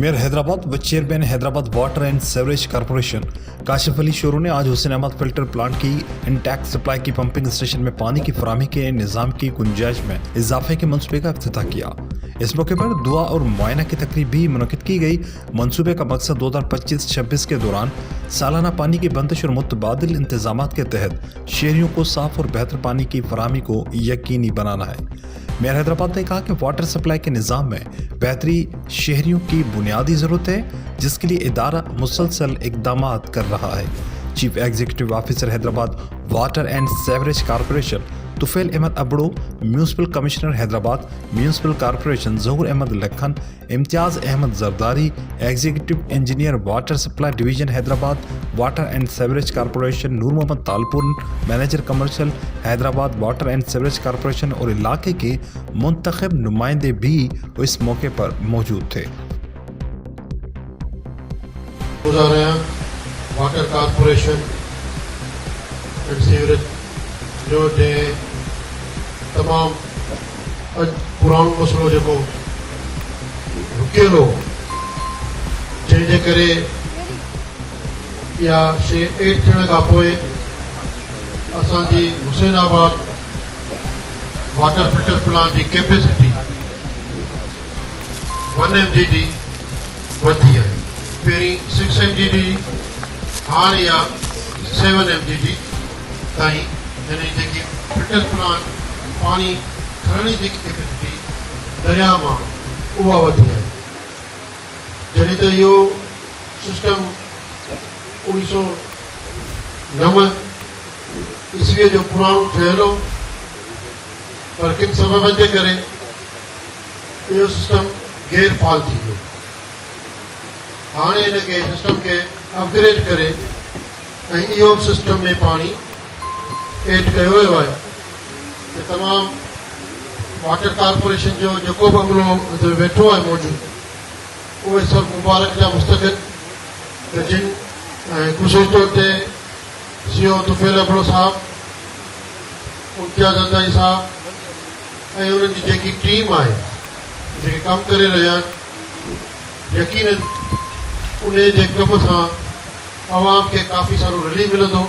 Mayor Hyderabad व chairman Hyderabad water and sewerage corporation Kashif Ali Shoro ने आज हुसैन अहमद फिल्टर प्लांट की इंटैक्ट सप्लाई की पंपिंग स्टेशन में पानी की फराहमी के निज़ाम की गुंजाइश में इजाफे के मनसूबे का इफ्तिताह किया। इस मौके पर दुआ और मुआयना की तकरीब भी मुनक्किद की गई। मनसूबे का मकसद 2025-26 के दौरान सालाना पानी की बंदिश और मुतबादिल इंतजाम के तहत शहरियों को साफ और बेहतर पानी की फराहमी को यकीनी बनाना है। मेयर हैदराबाद ने कहा कि वाटर सप्लाई के निज़ाम में बेहतरी शहरियों की बुनियादी ज़रूरत है, जिसके लिए इदारा मुसलसल इक़दाम कर रहा है। Chief executive officer Hyderabad water and sewerage corporation Tufail Ahmed Abro, municipal commissioner Hyderabad municipal corporation Zahoor Ahmed Lakhan, Imtiaz Ahmed Zardari, executive engineer water supply division Hyderabad water and sewerage corporation Noor Mohammad Talpur, manager commercial Hyderabad water and sewerage corporation और इलाके के मुंतखब नुमाइंदे भी इस मौके पर मौजूद थे। वाटर कॉरपोरेशन एंड सीवरेज जो ने तमाम पुरानो मसलो जेको रुकियल हो, जंहिंजे करे इहा शइ एड थियण खां पोइ असांजी हुसैनाबाद वाटर फिल्टर प्लांट जी कैपेसिटी 1 MGD वधी आहे। पहिरीं 6 MGD, हाणे इहा 7 MGD ताईं, यानी जेकी फिल्टर प्लांट पानी खणण जी कैपेसिटी दरिया मां उहा वधी आहे। जॾहिं त इहो सिस्टम 1909 ईस्वीअ जो पुराणो ठहियल हो, पर किन सबबनि जे करे इहो सिस्टम गैर फाल थी वियो। हाणे हिनखे सिस्टम खे अपग्रेड करे ऐं इहो सिस्टम में पाणी एड कयो वियो आहे। तमाम वाटर कॉरपोरेशन जो जेको बि अमलो वेठो आहे मौजूद, उहे सभु मुबारक जा मुस्तक़िल जिन ख़ुशूस तौर ते CO तुफैल अबड़ो साहब, इम्तियाज़ अंसारी साहब ऐं उन्हनि जी जेकी टीम आहे जेके कमु करे रहिया आहिनि, यकीनन उन जे कम सां अवाम खे काफ़ी सारो रिलीफ मिलंदो।